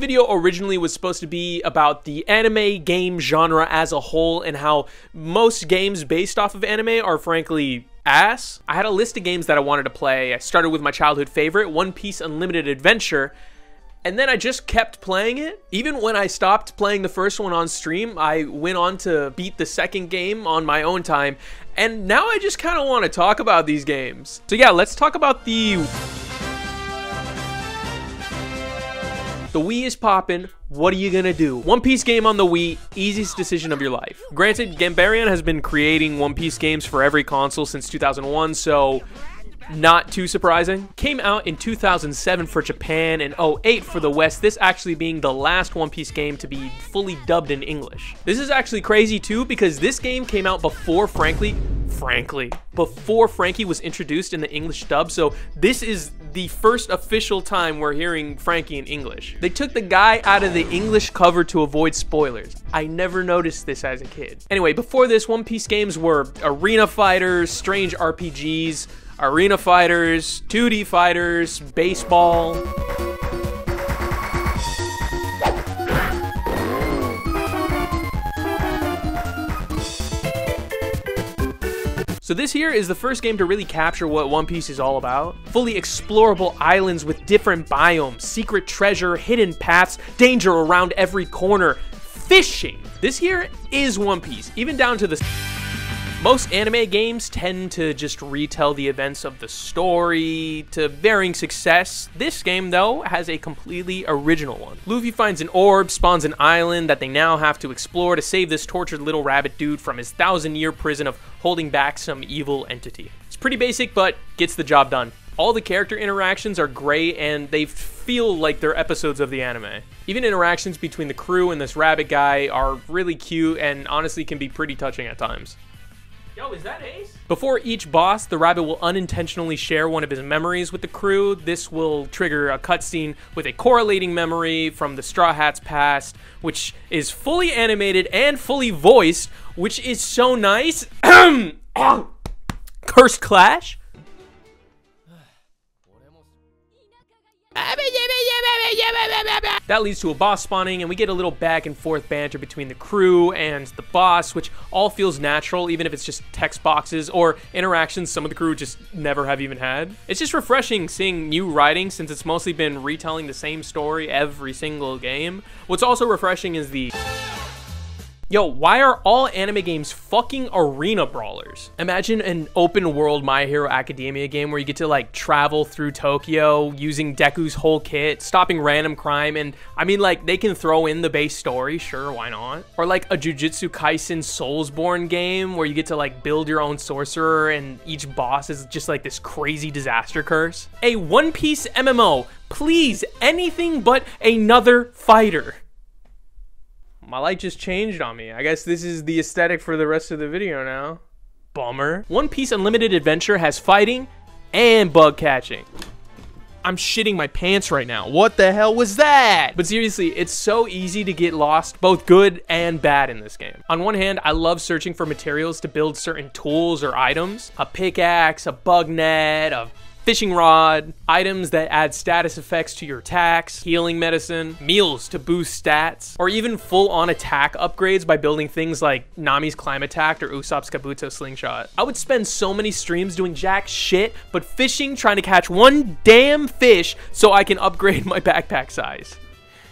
video originally was supposed to be about the anime game genre as a whole and how most games based off of anime are frankly ass. I had a list of games that I wanted to play. I started with my childhood favorite, One Piece Unlimited Adventure, and then I just kept playing it. Even when I stopped playing the first one on stream, I went on to beat the second game on my own time, and now I just kind of want to talk about these games. So yeah, let's talk about the Wii is poppin'. What are you gonna do? One Piece game on the Wii, easiest decision of your life. Granted, Gambarian has been creating One Piece games for every console since 2001, so not too surprising. Came out in 2007 for Japan and 2008 for the West, this actually being the last One Piece game to be fully dubbed in English. This is actually crazy too because this game came out before before Frankie was introduced in the English dub, so this is the first official time we're hearing Frankie in English. They took the guy out of the English cover to avoid spoilers. I never noticed this as a kid. Anyway, before this, One Piece games were Arena Fighters, Strange RPGs, Arena Fighters, 2D Fighters, baseball. So this here is the first game to really capture what One Piece is all about. Fully explorable islands with different biomes, secret treasure, hidden paths, danger around every corner, fishing. This here is One Piece, even down to the... Most anime games tend to just retell the events of the story to varying success. This game, though, has a completely original one. Luffy finds an orb, spawns an island that they now have to explore to save this tortured little rabbit dude from his 1,000-year prison of holding back some evil entity. It's pretty basic, but gets the job done. All the character interactions are great, and they feel like they're episodes of the anime. Even interactions between the crew and this rabbit guy are really cute and honestly can be pretty touching at times. Yo, is that Ace? Before each boss, the rabbit will unintentionally share one of his memories with the crew. This will trigger a cutscene with a correlating memory from the Straw Hat's past, which is fully animated and fully voiced, which is so nice. Cursed Clash? That leads to a boss spawning, and we get a little back and forth banter between the crew and the boss, which all feels natural, even if it's just text boxes or interactions some of the crew just never have even had. It's just refreshing seeing new writing since it's mostly been retelling the same story every single game. What's also refreshing is the... Yo, why are all anime games fucking arena brawlers? Imagine an open world My Hero Academia game where you get to like travel through Tokyo using Deku's whole kit, stopping random crime, and I mean like they can throw in the base story, sure, why not? Or like a Jujutsu Kaisen Soulsborne game where you get to like build your own sorcerer and each boss is just like this crazy disaster curse. A One Piece MMO, please, anything but another fighter. My light just changed on me. I guess this is the aesthetic for the rest of the video now. Bummer. One Piece Unlimited Adventure has fighting and bug catching. I'm shitting my pants right now. What the hell was that? But seriously, it's so easy to get lost, both good and bad in this game. On one hand, I love searching for materials to build certain tools or items. A pickaxe, a bug net, a fishing rod, items that add status effects to your attacks, healing medicine, meals to boost stats, or even full-on attack upgrades by building things like Nami's Climb Attack or Usopp's Kabuto Slingshot. I would spend so many streams doing jack shit, but fishing, trying to catch one damn fish so I can upgrade my backpack size.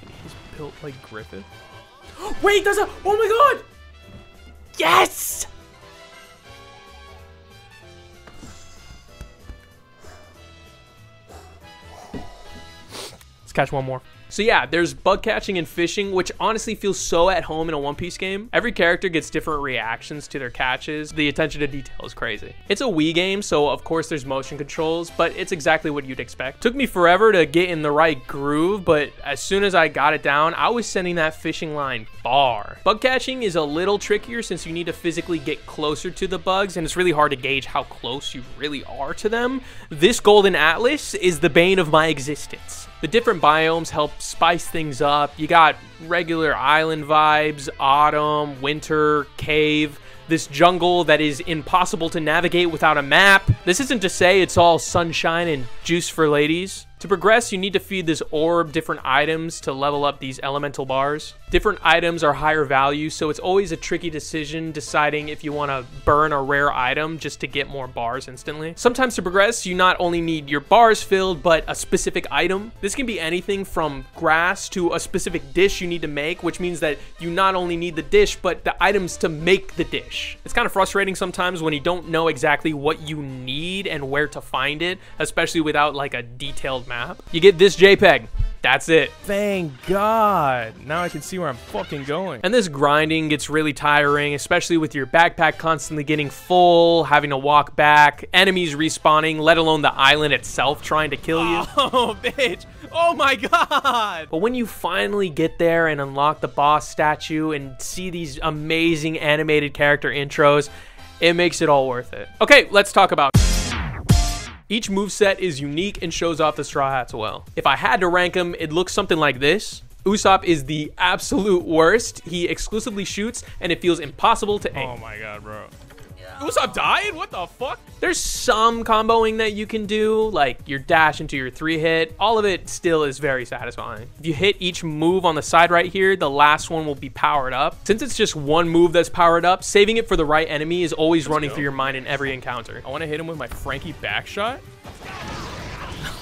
He's built like Griffith. Wait, there's a, oh my god! Yes! Catch one more. So yeah, there's bug catching and fishing, which honestly feels so at home in a One Piece game. Every character gets different reactions to their catches. The attention to detail is crazy. It's a Wii game, so of course there's motion controls, but it's exactly what you'd expect. Took me forever to get in the right groove, but as soon as I got it down, I was sending that fishing line far. Bug catching is a little trickier since you need to physically get closer to the bugs, and it's really hard to gauge how close you really are to them. This Golden Atlas is the bane of my existence. The different biomes help spice things up. You got regular island vibes, autumn, winter, cave, this jungle that is impossible to navigate without a map. This isn't to say it's all sunshine and juice for ladies. To progress, you need to feed this orb different items to level up these elemental bars. Different items are higher value, so it's always a tricky decision deciding if you want to burn a rare item just to get more bars instantly. Sometimes to progress, you not only need your bars filled, but a specific item. This can be anything from grass to a specific dish you need to make, which means that you not only need the dish, but the items to make the dish. It's kind of frustrating sometimes when you don't know exactly what you need and where to find it, especially without like a detailed map. You get this JPEG. That's it. Thank God. Now I can see where I'm fucking going. And this grinding gets really tiring, especially with your backpack constantly getting full, having to walk back, enemies respawning, let alone the island itself trying to kill you. Oh, bitch. Oh my God. But when you finally get there and unlock the boss statue and see these amazing animated character intros, it makes it all worth it. Okay, let's talk about each moveset is unique and shows off the Straw Hats well. If I had to rank them, it looks something like this. Usopp is the absolute worst. He exclusively shoots and it feels impossible to aim. Oh my God, bro. Usopp died? What the fuck? There's some comboing that you can do, like your dash into your 3-hit. All of it still is very satisfying. If you hit each move on the side right here, the last one will be powered up. Since it's just one move that's powered up, saving it for the right enemy is always running through your mind in every encounter. I want to hit him with my Frankie back shot.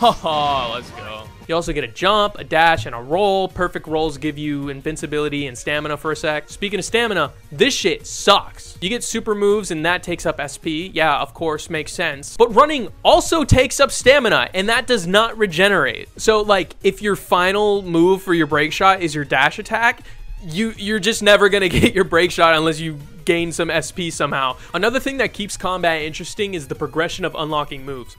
Oh, let's go. You also get a jump, a dash, and a roll. Perfect rolls give you invincibility and stamina for a sec. Speaking of stamina, this shit sucks. You get super moves and that takes up SP. Yeah, of course, makes sense. But running also takes up stamina and that does not regenerate. So like if your final move for your break shot is your dash attack, you're just never gonna get your break shot unless you gain some SP somehow. Another thing that keeps combat interesting is the progression of unlocking moves.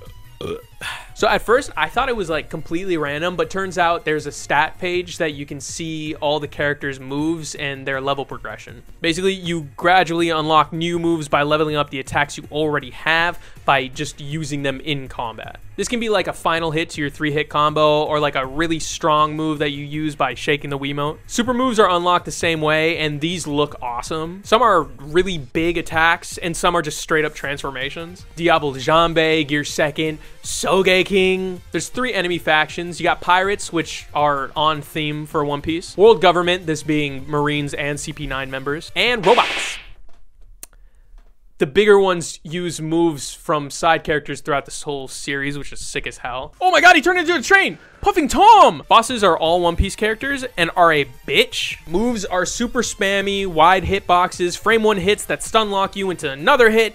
So at first I thought it was like completely random, but turns out there's a stat page that you can see all the characters' moves and their level progression. Basically, you gradually unlock new moves by leveling up the attacks you already have by just using them in combat. This can be like a final hit to your 3-hit combo or like a really strong move that you use by shaking the Wiimote. Super moves are unlocked the same way and these look awesome. Some are really big attacks and some are just straight up transformations. Diable Jambe, Gear Second, Soge King. There's 3 enemy factions. You got pirates, which are on theme for One Piece. World Government, this being Marines and CP9 members. And robots. The bigger ones use moves from side characters throughout this whole series, which is sick as hell. Oh my God, he turned into a train. Puffing Tom. Bosses are all One Piece characters and are a bitch. Moves are super spammy, wide hitboxes, frame 1 hits that stun lock you into another hit.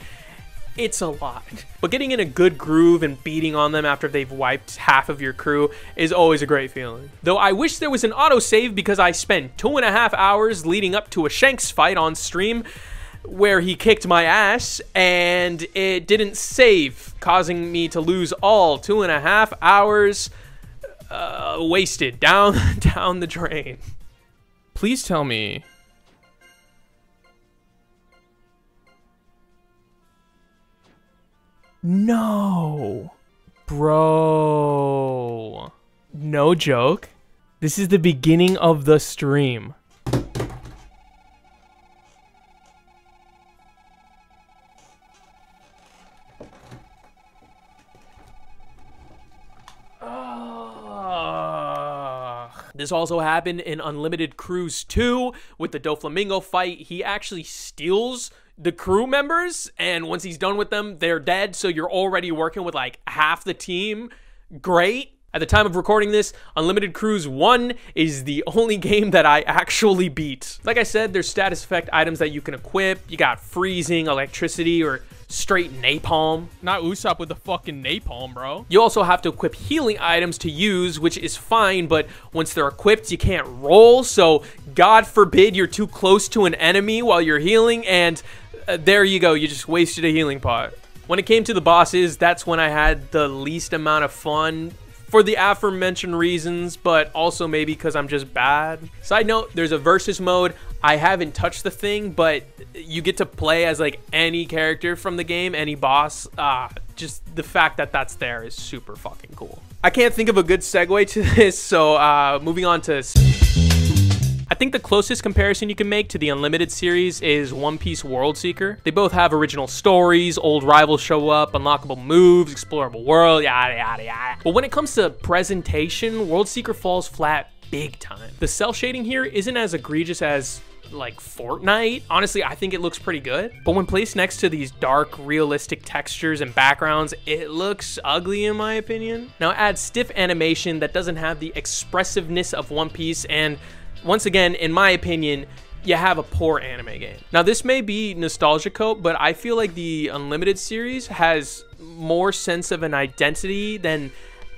It's a lot. But getting in a good groove and beating on them after they've wiped half of your crew is always a great feeling. Though I wish there was an autosave because I spent 2.5 hours leading up to a Shanks fight on stream where he kicked my ass and it didn't save, causing me to lose all 2.5 hours wasted down the drain. Please tell me. No. Bro. No joke. This is the beginning of the stream. This also happened in Unlimited Cruise 2 with the Doflamingo fight. He actually steals the crew members, and once he's done with them, they're dead, so you're already working with like half the team. Great. At the time of recording this, Unlimited Cruise 1 is the only game that I actually beat. Like I said, there's status effect items that you can equip. You got freezing, electricity, or straight napalm. Not Usopp with the fucking napalm, bro. You also have to equip healing items to use, which is fine, but once they're equipped, you can't roll, so God forbid you're too close to an enemy while you're healing, and there you go, you just wasted a healing pot. When it came to the bosses, that's when I had the least amount of fun, for the aforementioned reasons, but also maybe because I'm just bad. Side note, there's a versus mode. I haven't touched the thing, but you get to play as like any character from the game, any boss. Just the fact that that's there is super fucking cool. I can't think of a good segue to this, so moving on to... I think the closest comparison you can make to the Unlimited series is One Piece World Seeker. They both have original stories, old rivals show up, unlockable moves, explorable world, yada yada yada. But when it comes to presentation, World Seeker falls flat big time. The cell shading here isn't as egregious as like Fortnite. Honestly, I think it looks pretty good, but when placed next to these dark, realistic textures and backgrounds, it looks ugly in my opinion. Now add stiff animation that doesn't have the expressiveness of One Piece, and once again, in my opinion, you have a poor anime game. Now this may be nostalgia coat, but I feel like the Unlimited series has more sense of an identity than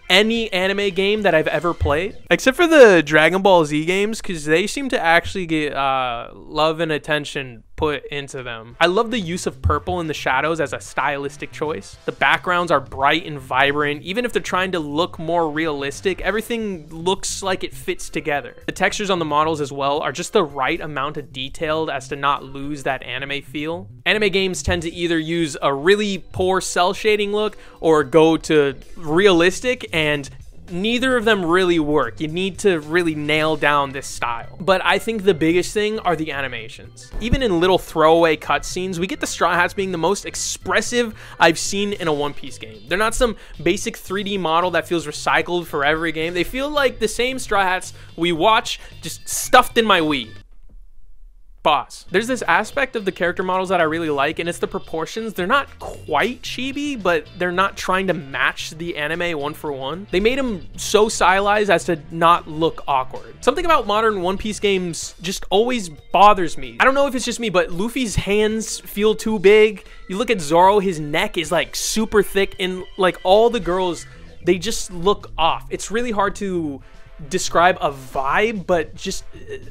any anime game that I've ever played, except for the Dragon Ball Z games, because they seem to actually get love and attention put into them. I love the use of purple in the shadows as a stylistic choice. The backgrounds are bright and vibrant. Even if they're trying to look more realistic, everything looks like it fits together. The textures on the models as well are just the right amount of detailed as to not lose that anime feel. Anime games tend to either use a really poor cell shading look or go to realistic, and neither of them really work. You need to really nail down this style. But I think the biggest thing are the animations. Even in little throwaway cutscenes, we get the Straw Hats being the most expressive I've seen in a One Piece game. They're not some basic 3D model that feels recycled for every game. They feel like the same Straw Hats we watch, just stuffed in my Wii. Boss. There's this aspect of the character models that I really like, and it's the proportions. They're not quite chibi, but they're not trying to match the anime one for one. They made them so stylized as to not look awkward. Something about modern One Piece games just always bothers me. I don't know if it's just me, but Luffy's hands feel too big. You look at Zoro, his neck is like super thick, and like all the girls, they just look off. It's really hard to describe a vibe, but just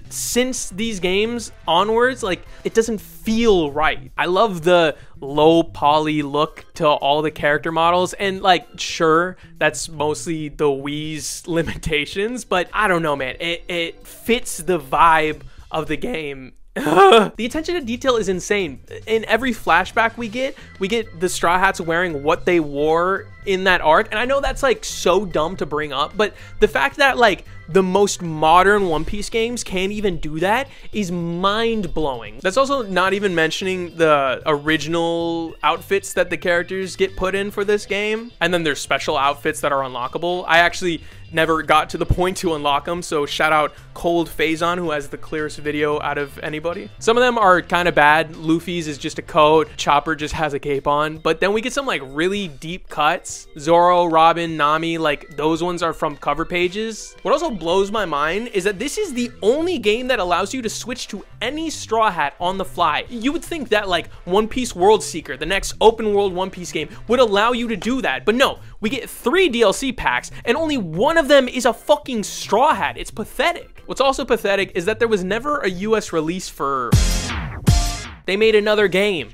since these games onwards, like, it doesn't feel right. I love the low poly look to all the character models, and like, sure, that's mostly the Wii's limitations, but I don't know, man, it fits the vibe of the game. The attention to detail is insane. In every flashback we get the Straw Hats wearing what they wore in that arc, and I know that's like so dumb to bring up, but the fact that like the most modern One Piece games can't even do that is mind-blowing. That's also not even mentioning the original outfits that the characters get put in for this game, and then there's special outfits that are unlockable. I actually never got to the point to unlock them, so shout out Cold Phazon, who has the clearest video out of anybody. Some of them are kind of bad. Luffy's is just a coat, Chopper just has a cape on, but then we get some like really deep cuts. Zoro, Robin, Nami, like those ones are from cover pages. What also blows my mind is that this is the only game that allows you to switch to any Straw Hat on the fly. You would think that like One Piece World Seeker, the next open world One Piece game, would allow you to do that, but no, we get 3 DLC packs and only one of them is a fucking Straw Hat. It's pathetic. What's also pathetic is that there was never a US release for... They made another game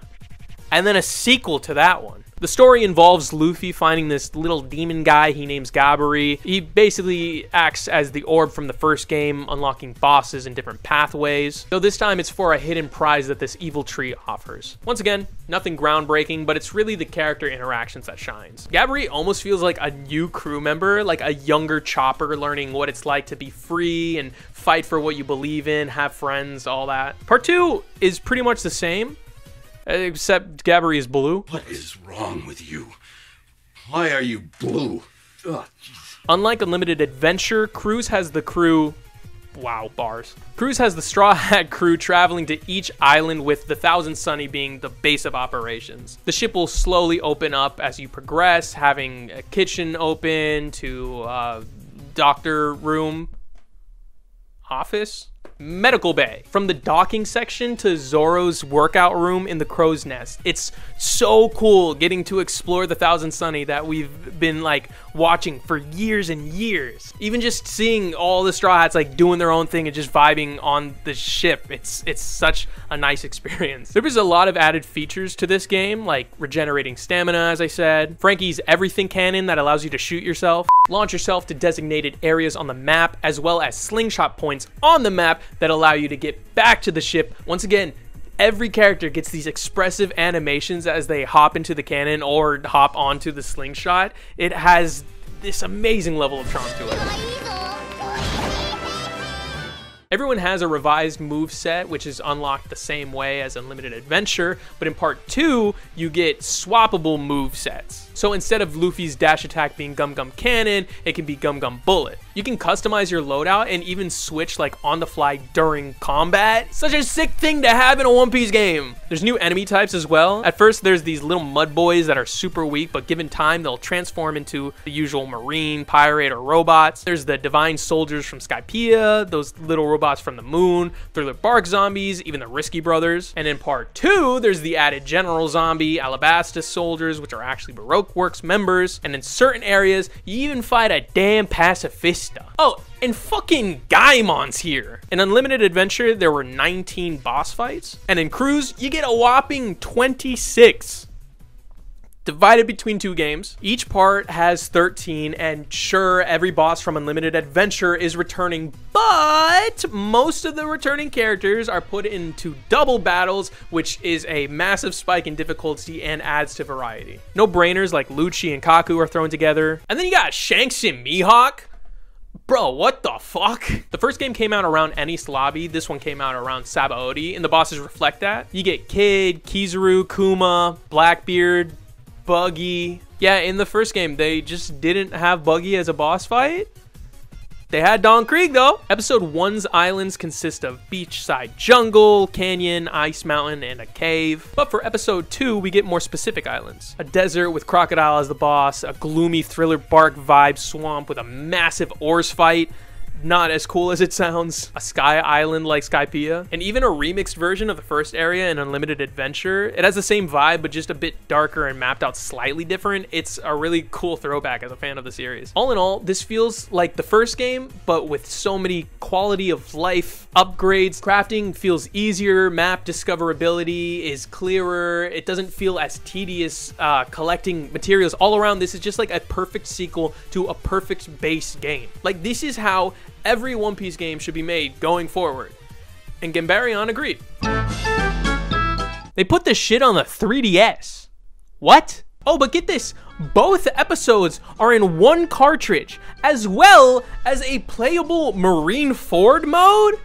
and then a sequel to that one. The story involves Luffy finding this little demon guy he names Gabari. He basically acts as the orb from the first game, unlocking bosses in different pathways. Though this time it's for a hidden prize that this evil tree offers. Once again, nothing groundbreaking, but it's really the character interactions that shines. Gabari almost feels like a new crew member, like a younger Chopper learning what it's like to be free and fight for what you believe in, have friends, all that. Part 2 is pretty much the same, except Gabari is blue. What is wrong with you? Why are you blue? Ugh. Unlike Unlimited Adventure, Cruise has the crew... Wow, bars. Cruise has the Straw Hat crew traveling to each island, with the Thousand Sunny being the base of operations. The ship will slowly open up as you progress, having a kitchen open to doctor room, office, medical bay. From the docking section to Zoro's workout room in the crow's nest. It's so cool getting to explore the Thousand Sunny that we've been like watching for years and years. Even just seeing all the Straw Hats like doing their own thing and just vibing on the ship, it's such a nice experience. There was a lot of added features to this game, like regenerating stamina, as I said, Frankie's everything cannon that allows you to shoot yourself, launch yourself to designated areas on the map, as well as slingshot points on the map that allow you to get back to the ship. Once again, every character gets these expressive animations as they hop into the cannon or hop onto the slingshot. It has this amazing level of charm to it. Everyone has a revised move set, which is unlocked the same way as Unlimited Adventure, but in part 2, you get swappable move sets. So instead of Luffy's dash attack being Gum Gum Cannon, it can be Gum Gum Bullet. You can customize your loadout and even switch like on the fly during combat. Such a sick thing to have in a One Piece game. There's new enemy types as well. At first, there's these little mud boys that are super weak, but given time, they'll transform into the usual marine, pirate, or robots. There's the divine soldiers from Skypiea, those little robots from the moon, Thriller Bark zombies, even the Risky Brothers. And in part 2, there's the added General Zombie, Alabasta soldiers, which are actually Baroque Works members. And in certain areas, you even fight a damn pacifista. Oh, and fucking Gaimon's here. In Unlimited Adventure, there were 19 boss fights. And in Cruise, you get a whopping 26. Divided between 2 games. Each part has 13, and sure, every boss from Unlimited Adventure is returning, but most of the returning characters are put into double battles, which is a massive spike in difficulty and adds to variety. No-brainers like Lucci and Kaku are thrown together. And then you got Shanks and Mihawk. Bro, what the fuck? The first game came out around Enies Lobby. This one came out around Sabaody, and the bosses reflect that. You get Kid, Kizaru, Kuma, Blackbeard, Buggy. Yeah, in the first game, they just didn't have Buggy as a boss fight. They had Don Krieg, though. Episode 1's islands consist of beachside jungle, canyon, ice mountain, and a cave. But for episode 2, we get more specific islands. A desert with Crocodile as the boss, a gloomy Thriller Bark vibe swamp with a massive ores fight. Not as cool as it sounds. A sky island like Skypiea. And even a remixed version of the first area in Unlimited Adventure. It has the same vibe, but just a bit darker and mapped out slightly different. It's a really cool throwback as a fan of the series. All in all, this feels like the first game, but with so many quality of life upgrades. Crafting feels easier, map discoverability is clearer. It doesn't feel as tedious collecting materials. All around, this is just like a perfect sequel to a perfect base game. Like, this is how every One Piece game should be made going forward. And Gambarion agreed. They put this shit on the 3DS. What? Oh, but get this. Both episodes are in one cartridge, as well as a playable Marineford mode?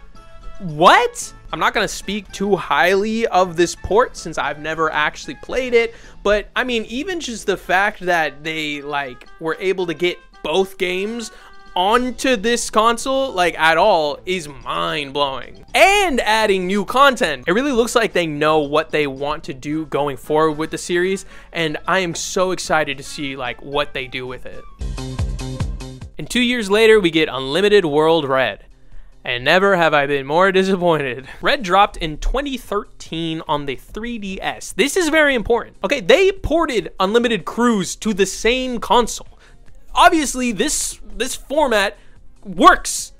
What? I'm not going to speak too highly of this port since I've never actually played it, but I mean, even just the fact that they like were able to get both games onto this console like at all is mind-blowing. And adding new content. It really looks like they know what they want to do going forward with the series, and I am so excited to see like what they do with it. And 2 years later, we get Unlimited World Red. And never have I been more disappointed. Red dropped in 2013 on the 3DS. This is very important. Okay, they ported Unlimited Cruise to the same console. Obviously, this format works.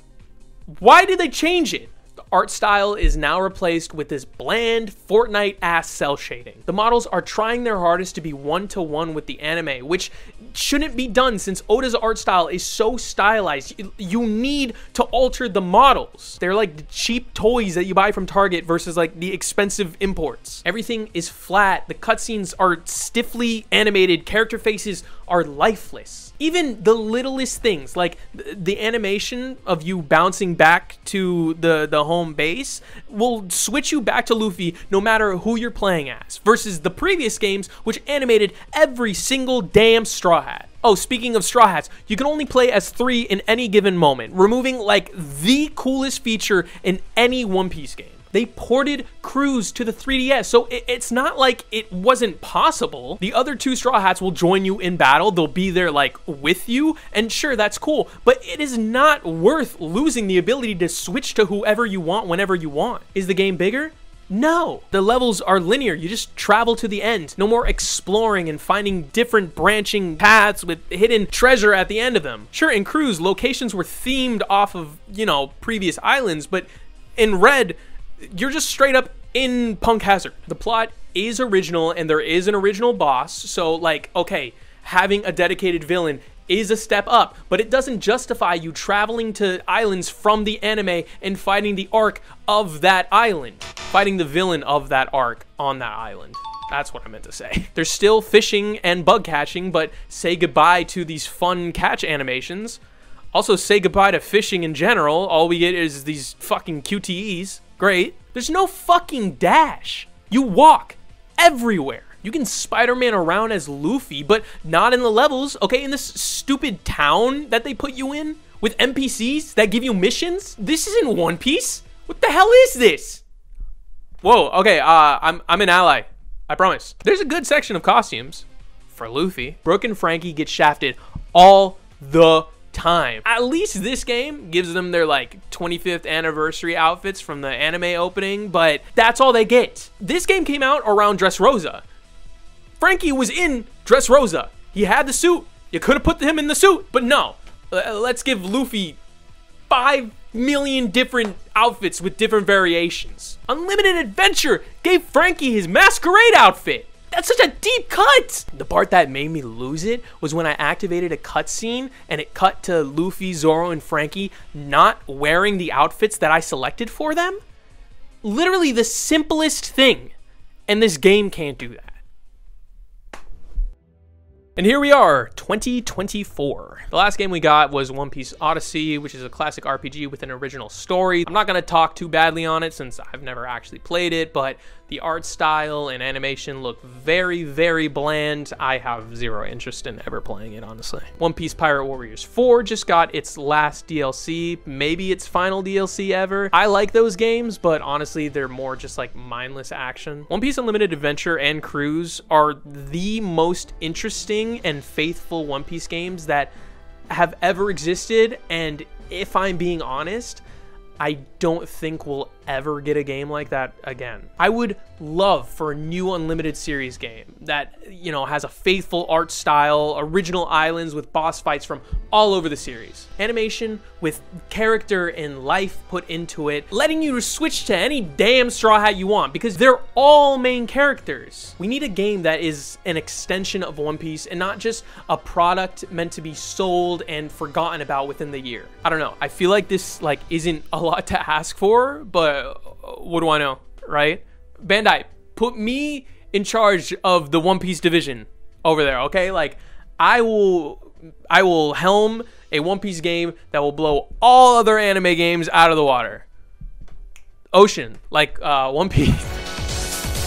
Why did they change it? The art style is now replaced with this bland Fortnite-ass cell shading. The models are trying their hardest to be one-to-one with the anime, which shouldn't be done since Oda's art style is so stylized. You need to alter the models. They're like the cheap toys that you buy from Target versus like the expensive imports. Everything is flat. The cutscenes are stiffly animated. Character faces are lifeless. Even the littlest things, like the animation of you bouncing back to the home base, will switch you back to Luffy no matter who you're playing as, versus the previous games, which animated every single damn Straw Hat. Oh, speaking of Straw Hats, you can only play as 3 in any given moment, removing like the coolest feature in any One Piece game. They ported Cruise to the 3DS, so it's not like it wasn't possible. The other 2 Straw Hats will join you in battle. They'll be there like with you, and sure, that's cool, but it is not worth losing the ability to switch to whoever you want whenever you want. Is the game bigger? No. The levels are linear. You just travel to the end. No more exploring and finding different branching paths with hidden treasure at the end of them. Sure, in Cruise, locations were themed off of, you know, previous islands, but in Red, you're just straight up in Punk Hazard. The plot is original and there is an original boss, so like, okay, having a dedicated villain is a step up, but it doesn't justify you traveling to islands from the anime and fighting the arc of that island. Fighting the villain of that arc on that island. That's what I meant to say. There's still fishing and bug catching, but say goodbye to these fun catch animations. Also, say goodbye to fishing in general. All we get is these fucking QTEs. Great. There's no fucking dash. You walk everywhere. You can Spider-Man around as Luffy, but not in the levels, okay? In this stupid town that they put you in with NPCs that give you missions? This isn't One Piece. What the hell is this? Whoa, okay, I'm an ally. I promise. There's a good section of costumes for Luffy. Brook and Frankie get shafted all the time. At least this game gives them their like 25th anniversary outfits from the anime opening, but that's all they get. This game came out around Dressrosa. Frankie was in Dressrosa. He had the suit. You could have put him in the suit, but no. Let's give Luffy 5 million different outfits with different variations. Unlimited Adventure gave Frankie his masquerade outfit. That's such a deep cut. The part that made me lose it was when I activated a cutscene and it cut to Luffy, Zoro, and Frankie not wearing the outfits that I selected for them. Literally the simplest thing, and this game can't do that. And here we are, 2024. The last game we got was One Piece Odyssey, which is a classic RPG with an original story. I'm not gonna talk too badly on it since I've never actually played it, but the art style and animation look very, very bland. I have zero interest in ever playing it, honestly. One Piece Pirate Warriors 4 just got its last DLC, maybe its final DLC ever. I like those games, but honestly, they're more just like mindless action. One Piece Unlimited Adventure and Cruise are the most interesting and faithful One Piece games that have ever existed, and if I'm being honest, I don't think we'll ever get a game like that again. I would love for a new Unlimited series game that, you know, has a faithful art style, original islands with boss fights from all over the series. Animation with character and life put into it, letting you switch to any damn Straw Hat you want because they're all main characters. We need a game that is an extension of One Piece and not just a product meant to be sold and forgotten about within the year. I don't know. I feel like this like isn't a lot to ask for, but what do I know, right? Bandai, put me in charge of the One Piece division over there, okay? Like, I will helm a One Piece game that will blow all other anime games out of the water. Ocean, like One Piece.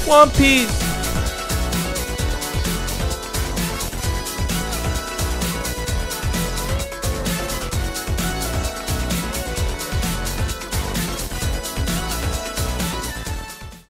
One Piece.